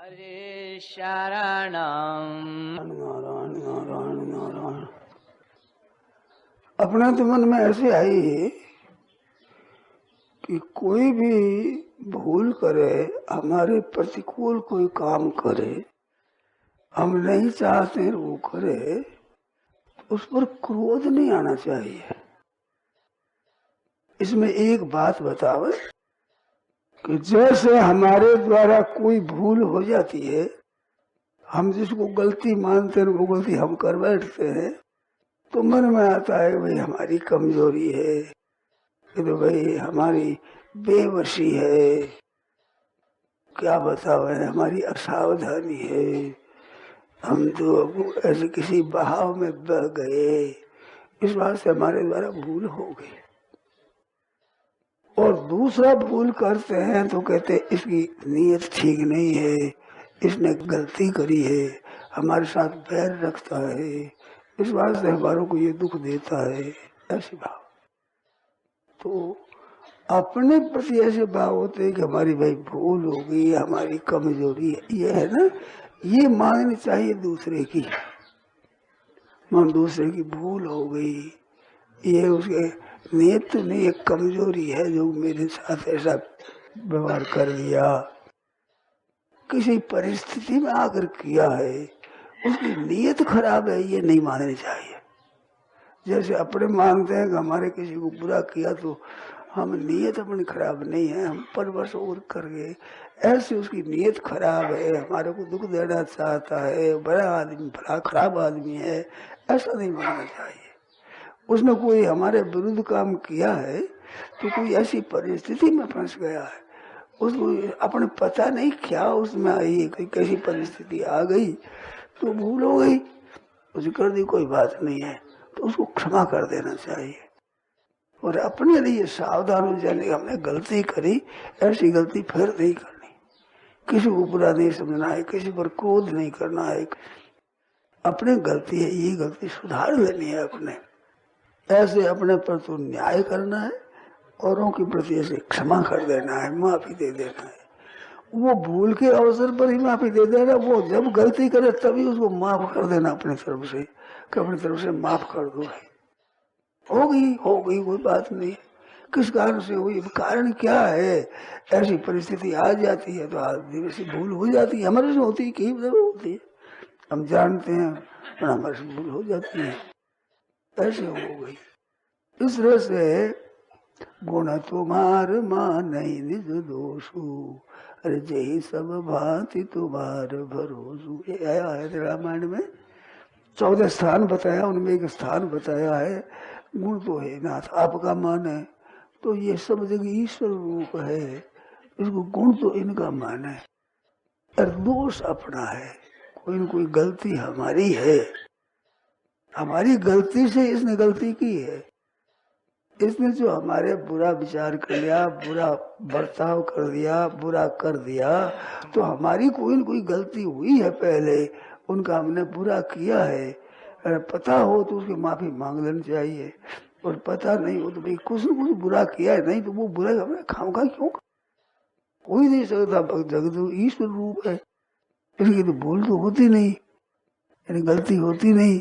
हरे शरणम। नारायण नारायण नारायण। अपने तो मन में ऐसे आई है कि कोई भी भूल करे, हमारे प्रतिकूल कोई काम करे, हम नहीं चाहते वो करे, उस पर क्रोध नहीं आना चाहिए। इसमें एक बात बताओ कि जैसे हमारे द्वारा कोई भूल हो जाती है, हम जिसको गलती मानते हैं वो गलती हम कर बैठते हैं, तो मन में आता है भाई हमारी कमजोरी है, कि तो भाई हमारी बेवशी है, क्या बताओ है, हमारी असावधानी है, हम तो ऐसे किसी बहाव में बह गए, इस बात से हमारे द्वारा भूल हो गई। और दूसरा भूल करते हैं तो कहते इसकी नीयत ठीक नहीं है, इसने गलती करी है, हमारे साथ बैर रखता है, इस बात से हमारों को ये दुख देता है, ऐसे भाव। तो अपने प्रति ऐसे भाव होते हैं कि हमारी भाई भूल हो गई, हमारी कमजोरी है, ये है ना, ये माननी चाहिए दूसरे की। मन दूसरे की भूल हो गई, ये उसके नियत तो नहीं, एक कमजोरी है जो मेरे साथ ऐसा व्यवहार कर दिया, किसी परिस्थिति में आकर किया है, उसकी नियत खराब है, ये नहीं माननी चाहिए। जैसे अपने मानते हैं कि हमारे किसी को बुरा किया तो हम नियत अपनी खराब नहीं है, हम परवश और कर गए, ऐसे उसकी नियत खराब है, हमारे को दुख देना चाहता है, बड़ा आदमी, बड़ा खराब आदमी है, ऐसा नहीं मानना चाहिए। उसने कोई हमारे विरुद्ध काम किया है तो कोई ऐसी परिस्थिति में फंस गया है, उसको अपने पता नहीं क्या उसमें आई है, कोई कैसी परिस्थिति आ गई तो भूल हो गई, उसे कर दी, कोई बात नहीं है, तो उसको क्षमा कर देना चाहिए। और अपने लिए सावधान हो जाने, हमने गलती करी, ऐसी गलती फिर नहीं करनी, किसी को बुरा नहीं समझना है, किसी पर क्रोध नहीं करना है, अपनी गलती है, ये गलती सुधार लेनी है अपने, ऐसे अपने पर तो न्याय करना है, औरों के प्रति ऐसे क्षमा कर देना है, माफी दे देना है। वो भूल के अवसर पर ही माफी दे देना, वो जब गलती करे तभी उसको माफ कर देना अपनी तरफ से, कि अपनी तरफ से माफ कर दो, हो गई कोई बात नहीं है, किस कारण से हुई, कारण क्या है, ऐसी परिस्थिति आ जाती है तो आदमी से भूल हो जाती है, हमारे से होती है, कई होती है, हम जानते हैं पर हमारे से भूल हो जाती है, ऐसे हो गई। इस तरह से गुण तुम्हार मानई निज दोषु, अरे जही सब भांति तुम्हार भरोसु, ये आया है रामायण में, 14 स्थान बताया, उनमें एक स्थान बताया है गुण तो है नाथ आपका मान है, तो ये सब जगह ईश्वर रूप है, इसको गुण तो इनका मान है, और दोष अपना है, कोई न कोई गलती हमारी है, हमारी गलती से इसने गलती की है, इसने जो हमारे बुरा विचार कर लिया, बुरा बर्ताव कर दिया, बुरा कर दिया, तो हमारी कोई न कोई गलती हुई है पहले, उनका हमने बुरा किया है, अगर पता हो तो उसकी माफी मांग लेनी चाहिए, और पता नहीं हो तो भाई कुछ न कुछ बुरा किया है, नहीं तो वो बुरा हमने खामखा क्यों, कोई नहीं सकता, जगत ईश्वर रूप है, इसकी तो भूल तो होती नहीं, यानी गलती होती नहीं,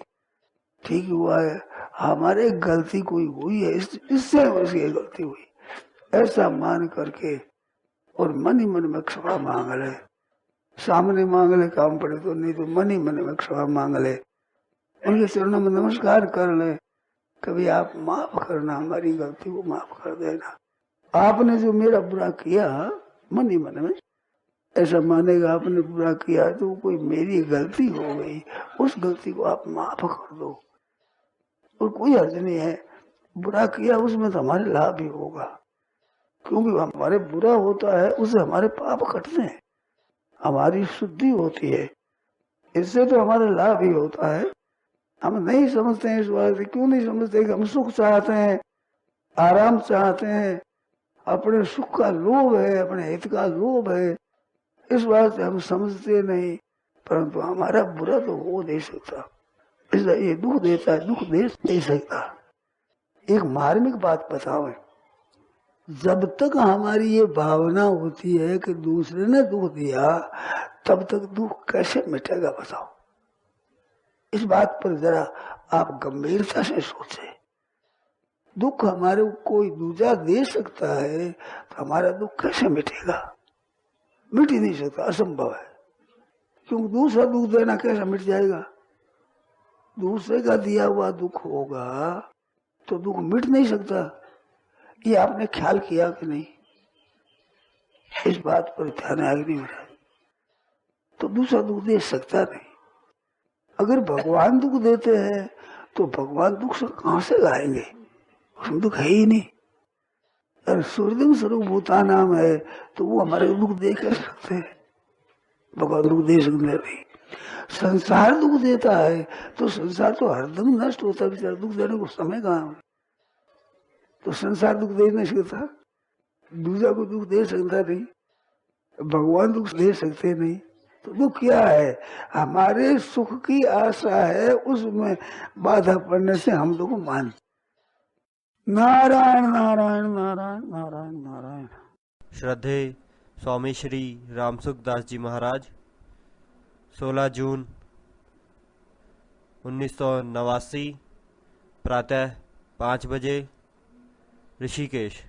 ठीक हुआ है, हमारे गलती कोई हुई है, इससे उसकी गलती हुई, ऐसा मान करके और मन ही मन में क्षमा मांग ले, सामने मांग ले काम पड़े तो, नहीं तो मन ही मन में क्षमा मांग ले, उनके चरणों में नमस्कार कर ले, कभी आप माफ करना, हमारी गलती को माफ कर देना, आपने जो मेरा बुरा किया, मन ही मन में ऐसा मानेगा आपने बुरा किया तो कोई मेरी गलती हो गई, उस गलती को आप माफ कर दो, और कोई हर्ज नहीं है, बुरा किया उसमें तो हमारे लाभ ही होगा, क्योंकि हमारे बुरा होता है उससे हमारे पाप कटते हैं, हमारी शुद्धि होती है, इससे तो हमारा लाभ ही होता है। हम नहीं समझते हैं इस बात से, क्यों नहीं समझते कि हम सुख चाहते हैं, आराम चाहते हैं, अपने सुख का लोभ है, अपने हित का लोभ है, इस बात से हम समझते नहीं, परंतु हमारा बुरा तो हो नहीं सकता, इसलिए ये दुख देता है, दुख दे नहीं सकता। एक मार्मिक बात बताओ, जब तक हमारी ये भावना होती है कि दूसरे ने दुख दिया, तब तक दुख कैसे मिटेगा बताओ। इस बात पर जरा आप गंभीरता से सोचें। दुख हमारे कोई दूसरा दे सकता है तो हमारा दुख कैसे मिटेगा? मिट ही नहीं सकता, असंभव है। क्योंकि दूसरा दुख देना कैसे मिट जाएगा? दूसरे का दिया हुआ दुख होगा तो दुख मिट नहीं सकता। ये आपने ख्याल किया कि नहीं? इस बात पर ध्यान आगे नहीं हो रहा। तो दूसरा दुख दे सकता नहीं। अगर भगवान दुख देते हैं तो भगवान दुख से कहां से लाएंगे? उसमें दुख है ही नहीं। अगर सूर्य स्वरूप भूता नाम है तो वो हमारे दुख दे कर सकते हैं? भगवान दुख दे सकते नहीं। संसार दुख देता है तो संसार तो हरदम नष्ट होता है, दुख देने को समय कहाँ है? तो संसार दुख दे नहीं सकता, दूसरा को दुख दे सकता नहीं, भगवान दुख दे सकते नहीं। तो दुख क्या है? हमारे सुख की आशा है, उसमें बाधा पड़ने से हम लोग मानते। नारायण नारायण नारायण नारायण नारायण। श्रद्धेय स्वामी श्री रामसुखदास जी महाराज 16 जून 1989 प्रातः 5 बजे ऋषिकेश।